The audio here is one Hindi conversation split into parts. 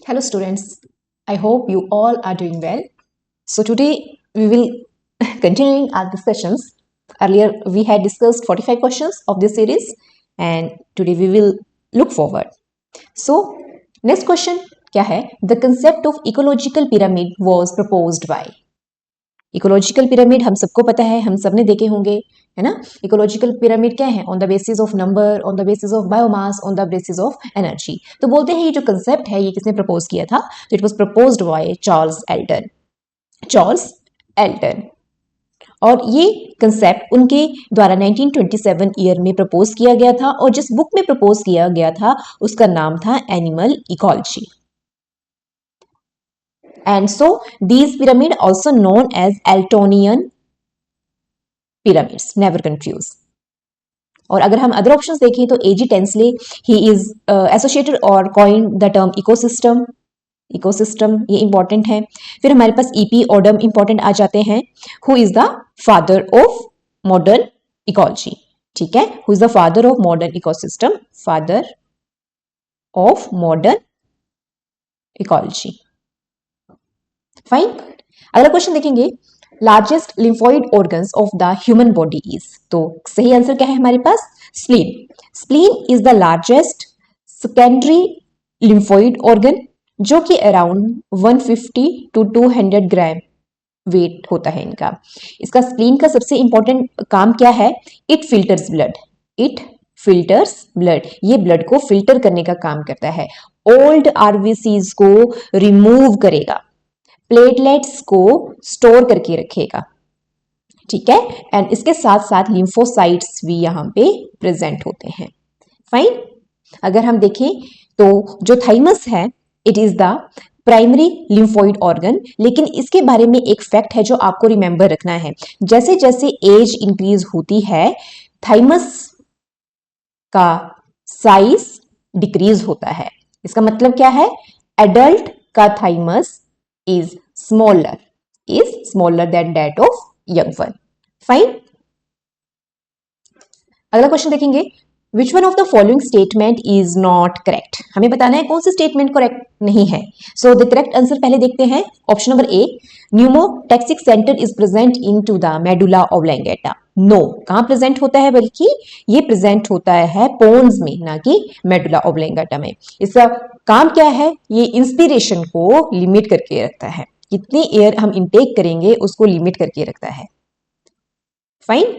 Hello students, I hope you all are doing well. So today we will continuing our discussions. Earlier we had discussed 45 questions of this series and today we will look forward. So next question क्या है? The concept of ecological pyramid was proposed by. Ecological pyramid हम सबको पता है, हम सबने देखे होंगे, है ना। इकोलॉजिकल पिरामिड क्या है? On the basis of number, on the basis of biomass, on the basis of energy. तो बोलते हैं ये जो कंसेप्ट है ये किसने प्रपोज किया था? तो it was proposed by Charles Elton. Charles Elton. और ये कंसेप्ट उनके द्वारा 1927 ईयर में प्रपोज किया गया था और जिस बुक में प्रपोज किया गया था उसका नाम था animal ecology. And so these pyramid also known as Eltonian pyramids, never confuse. और अगर हम अदर ऑप्शंस देखें तो एजी टेंसले ही इज एसोसिएटेड और coined the term ecosystem. Ecosystem ये इंपॉर्टेंट है। फिर हमारे पास ईपी ओडम इंपॉर्टेंट आ जाते हैं। Who is the father of modern ecology? ठीक है, who is the father of modern ecosystem? Father of modern ecology. Fine. अगला क्वेश्चन देखेंगे, largest lymphoid organs of the human body is. तो सही आंसर क्या है हमारे पास? Spleen. Spleen is the largest secondary lymphoid organ जो कि अराउंड 150 to 200 ग्राम वेट होता है इनका। इसका स्प्लीन का सबसे इंपॉर्टेंट काम क्या है? It filters blood. It filters blood. ये ब्लड को फिल्टर करने का काम करता है। ओल्ड आरबीसीज को रिमूव करेगा, प्लेटलेट्स को स्टोर करके रखेगा। ठीक है, एंड इसके साथ साथ लिम्फोसाइट्स भी यहां पे प्रेजेंट होते हैं। फाइन। अगर हम देखें तो जो थाइमस है it is the primary lymphoid organ, लेकिन इसके बारे में एक फैक्ट है जो आपको रिमेंबर रखना है। जैसे जैसे एज इंक्रीज होती है थाइमस का साइज डिक्रीज होता है। इसका मतलब क्या है? एडल्ट का thymus is smaller than that of young one. Fine. अगला क्वेश्चन देखेंगे, which one of the following statement is not correct? हमें बताना है कौन सी स्टेटमेंट करेक्ट नहीं है। सो द करेक्ट आंसर पहले देखते हैं। Option number A, pneumotaxic centre is present into the medulla oblongata. No, कहां प्रेजेंट होता है? बल्कि ये प्रेजेंट होता है पोन्स में, ना कि मेडुला ऑब्लंगेटा में। इसका काम क्या है? ये इंस्पिरेशन को लिमिट करके रखता है। कितनी एयर हम इनटेक करेंगे उसको लिमिट करके रखता है। फाइन।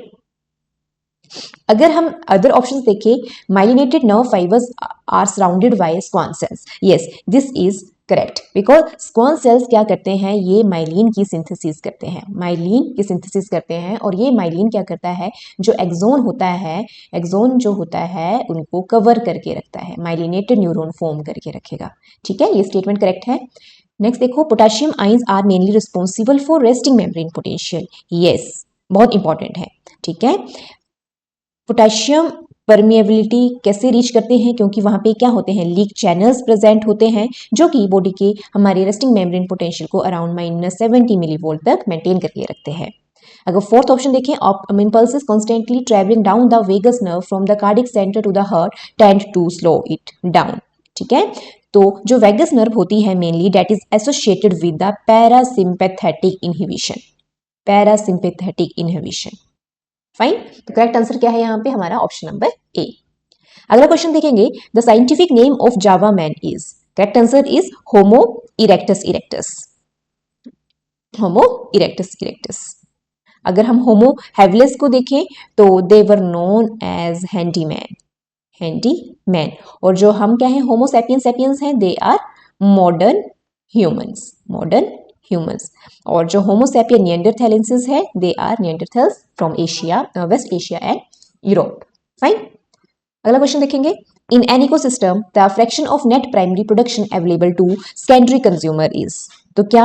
अगर हम अदर ऑप्शंस देखें, myelinated nerve fibres are surrounded by Schwann cells. Yes, this is correct because Schwann cells क्या करते हैं? ये माइलिन की सिंथेसिस करते हैं। माइलिन की सिंथेसिस करते हैं और ये माइलिन क्या करता है? जो एक्सोन होता है, एक्सोन जो होता है उनको कवर करके रखता है। माइलिनेटेड न्यूरॉन फॉर्म करके रखेगा। ठीक है, ये स्टेटमेंट करेक्ट है। नेक्स्ट देखो, potassium ions are mainly responsible for resting membrane potential. Yes, बहुत इंपॉर्टेंट है। ठीक है, पोटेशियम परमिएबिलिटी कैसे रीच करते हैं? क्योंकि वहां पे क्या होते हैं? लीक चैनल्स प्रेजेंट होते हैं जो कि बॉडी के हमारे रेस्टिंग मेम्ब्रेन पोटेंशियल को अराउंड -70 मिलीवोल्ट तक मेंटेन करके रखते हैं। अगर फोर्थ ऑप्शन देखें, impulses constantly travelling down the vagus nerve from the cardiac centre to the heart tend to slow it down. ठीक है, तो जो वेगस नर्व होती है mainly that is associated with the parasympathetic inhibition. Parasympathetic inhibition. Fine. तो करेक्ट आंसर क्या है यहाँ पे? हमारा ऑप्शन नंबर ए। अगला क्वेश्चन देखेंगे, the scientific name of Java man is. Correct answer is Homo erectus erectus. Homo erectus erectus. अगर हम होमो हैवलेस को देखें तो they were known as handyman. Handyman. और जो हम क्या है? होमो सैपियंस सैपियंस हैं, they are modern humans. Modern humans. और जो होमोसैपियन निएंडरथैलेंसिस है they are Neanderthals from Asia, West Asia and Europe. Fine. अगला क्वेश्चन देखेंगे, in an ecosystem the fraction of net primary production available to secondary consumer is. तो क्या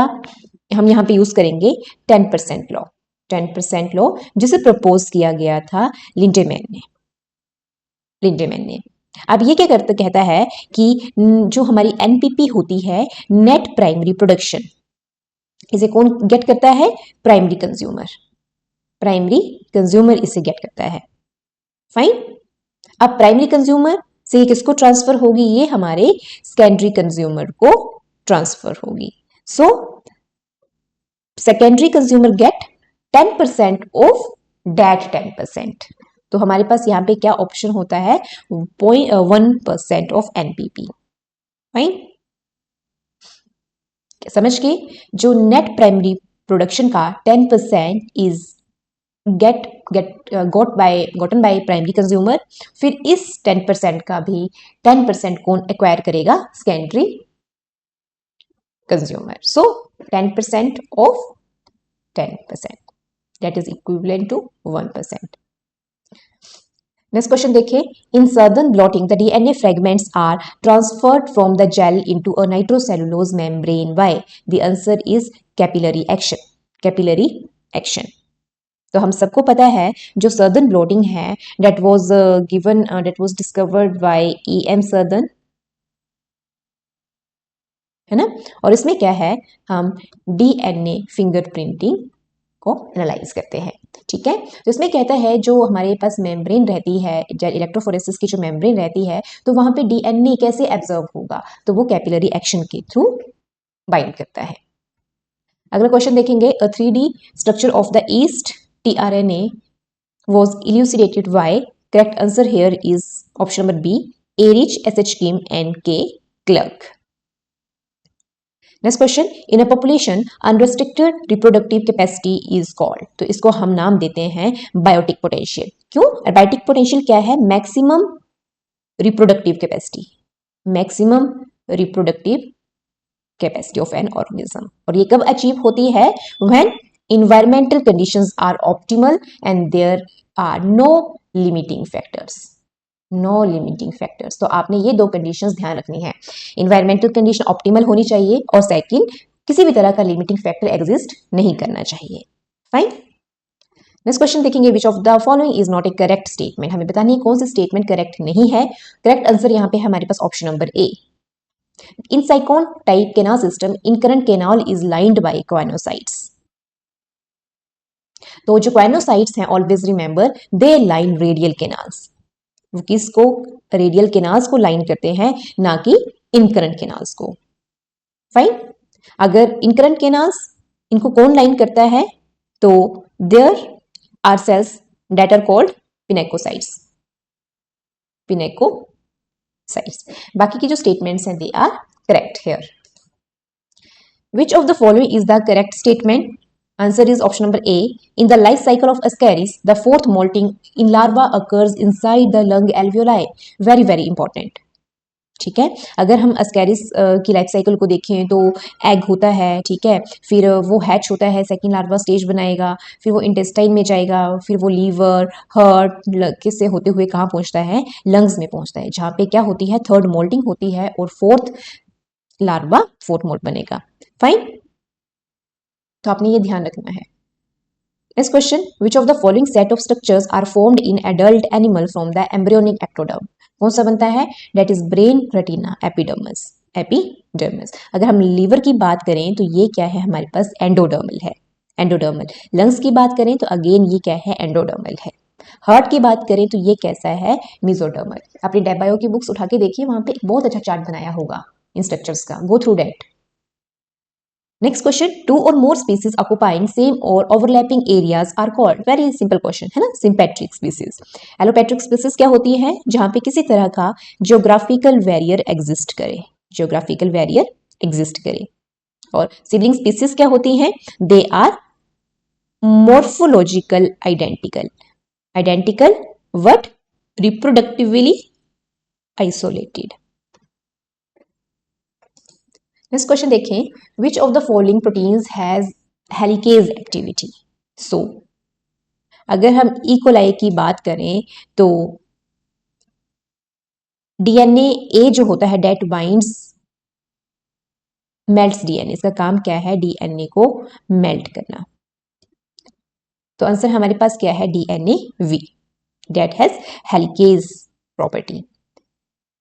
हम यहाँ पे यूज करेंगे? 10% लॉ। 10% लॉ जिसे प्रपोज किया गया था लिंडेमैन ने। लिंडेमैन ने। अब ये क्या कहता है कि जो हमारी एनपीपी होती है, नेट प्राइमरी प्रोडक्शन, इसे कौन गेट करता है? Primary consumer. प्राइमरी कंज्यूमर इसे गेट करता है। फाइन। अब प्राइमरी कंज्यूमर से किसको ट्रांसफर होगी? ये हमारे सेकेंडरी कंज्यूमर को ट्रांसफर होगी। So secondary consumer get 10% of that 10%। तो हमारे पास यहाँ पे क्या ऑप्शन होता है, 1% ऑफ एनपीपी। फाइन, समझ के, जो नेट प्राइमरी प्रोडक्शन का 10% is gotten by primary consumer, फिर इस 10% का भी 10% कौन एक्वायर करेगा, secondary consumer. So 10% of 10%, that is equivalent to 1%। Next question देखिए, in Southern blotting the DNA fragments are transferred from the gel into a nitrocellulose membrane by, the answer is capillary action. Capillary action. तो हम सबको पता है जो सर्दन ब्लॉटिंग है that was discovered by E.M. Southern, है ना। और इसमें क्या है, हम डीएनए फिंगरप्रिंटिंग को एनालाइज करते हैं, ठीक है। तो इसमें कहता है जो हमारे पास मेम्ब्रेन रहती है, इलेक्ट्रोफोरेसिस की जो मेम्ब्रेन रहती है, तो वहां पे डीएनए कैसे एब्जॉर्ब होगा, तो वो कैपिलरी एक्शन के थ्रू बाइंड करता है। अगला क्वेश्चन देखेंगे, अ 3D structure of the east tRNA was elucidated by, correct answer here is option number B, Erich, SH Kim and K Clark. Next question, in a population unrestricted reproductive capacity is called, तो इसको हम नाम देते हैं बायोटिक पोटेंशियल। क्यों? बायोटिक पोटेंशियल क्या है, maximum reproductive capacity, maximum reproductive capacity of an organism. और ये कब अचीव होती है, when environmental conditions are optimal and there are no limiting factors, no limiting factors। तो आपने ये दो कंडीशंस ध्यान रखनी है, environmental condition optimal होनी चाहिए और सेकंड किसी भी तरह का लिमिटिंग फैक्टर एग्जिस्ट नहीं करना चाहिए। फाइन, नेक्स्ट क्वेश्चन देखेंगे, विच of the following is not A correct statement, हमें बतानी है कौन सी स्टेटमेंट करेक्ट नहीं है। करेक्ट आंसर यहाँ पे हमारे पास option number A, in sycon type canal system incurrent canal is lined by choanocytes. तो जो क्वाइनोसाइट्स हैं, always remember they line radial canals, वो किसको, रेडियल कैनाल्स को लाइन करते हैं, ना कि इनकरेंट कैनाल्स को। फाइन, अगर इनकरेंट कैनाल्स इनको कौन लाइन करता है, तो there are cells that are called pinacocytes, pinacocytes. बाकी की जो स्टेटमेंट्स हैं they are correct here. Which of the following is the correct statement, answer is option number A, in the life cycle of ascaris the fourth molting in larva occurs inside the lung alveoli, very very important, ठीक है। अगर हम अस्कैरिस की लाइफ साइकिल को देखें तो एग होता है, ठीक है, फिर वो हैच होता है, सेकंड लार्वा स्टेज बनाएगा, फिर वो इंटेस्टाइन में जाएगा, फिर वो लीवर हार्ट से होते हुए कहाँ पहुंचता है, लंग्स में पहुंचता है, जहाँ पे क्या होती है, थर्ड मोल्टिंग होती है और फोर्थ लार्वा फोर्थ मोल्ट बनेगा। फाइन, तो आपने ये ध्यान रखना है। Next question, which of the following set of structures are formed in adult animal from the embryonic ectoderm, कौन सा बनता है, that is brain, retina, epidermis, epidermis. अगर हम लीवर की बात करें तो ये क्या है, हमारे पास एंडोडर्मल है, एंडोडर्मल। लंग्स की बात करें तो अगेन ये क्या है, एंडोडर्मल है। हार्ट की बात करें तो ये कैसा है, मिजोडर्मल। अपनी डेबायो की बुक्स उठा के देखिए, वहां पे एक बहुत अच्छा चार्ट बनाया होगा इन स्ट्रक्चर्स का, go through that. Next question, two or more species occupying same or overlapping areas are called, very simple question है ना, सिंपैट्रिक स्पीसीज। एलोपैट्रिक स्पीसीज क्या होती है, जहां पे किसी तरह का जियोग्राफिकल बैरियर एग्जिस्ट करे, जियोग्राफिकल बैरियर एग्जिस्ट करे। और सिबलिंग स्पीसीज क्या होती हैं, they are morphological identical, identical but reproductively isolated. Next question देखें, which of the following proteins has helicase activity. So अगर हम ई कोलाई की बात करें तो डीएनए ए जो होता है डेट बाइंड्स मेल्ट्स डीएनए, इसका काम क्या है, डीएनए को मेल्ट करना। तो आंसर हमारे पास क्या है, DNA B, that has helicase property.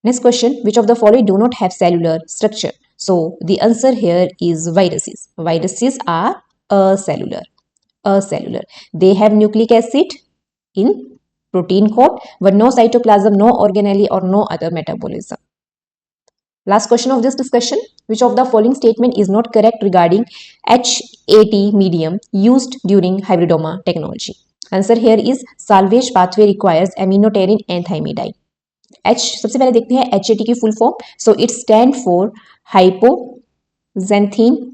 Next question, which of the following do not have cellular structure. So the answer here is viruses. Viruses are acellular. Acellular. They have nucleic acid in protein coat, but no cytoplasm, no organelle, or no other metabolism. Last question of this discussion. Which of the following statement is not correct regarding HAT medium used during hybridoma technology? Answer here is salvage pathway requires aminoterrin and thymidine. H सबसे पहले देखते हैं HAT की full form. So it stand for hypoxanthine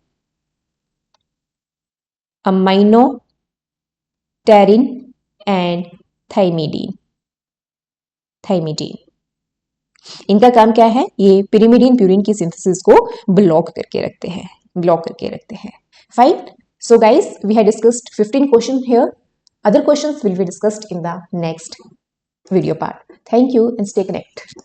aminoterrin and thymidine. इनका काम क्या है? ये pyrimidine प्यूरिन की सिंथेसिस को ब्लॉक करके रखते हैं. Fine. So guys, we had discussed 15 questions here. Other questions will be discussed in the next video part. Thank you and stay connected.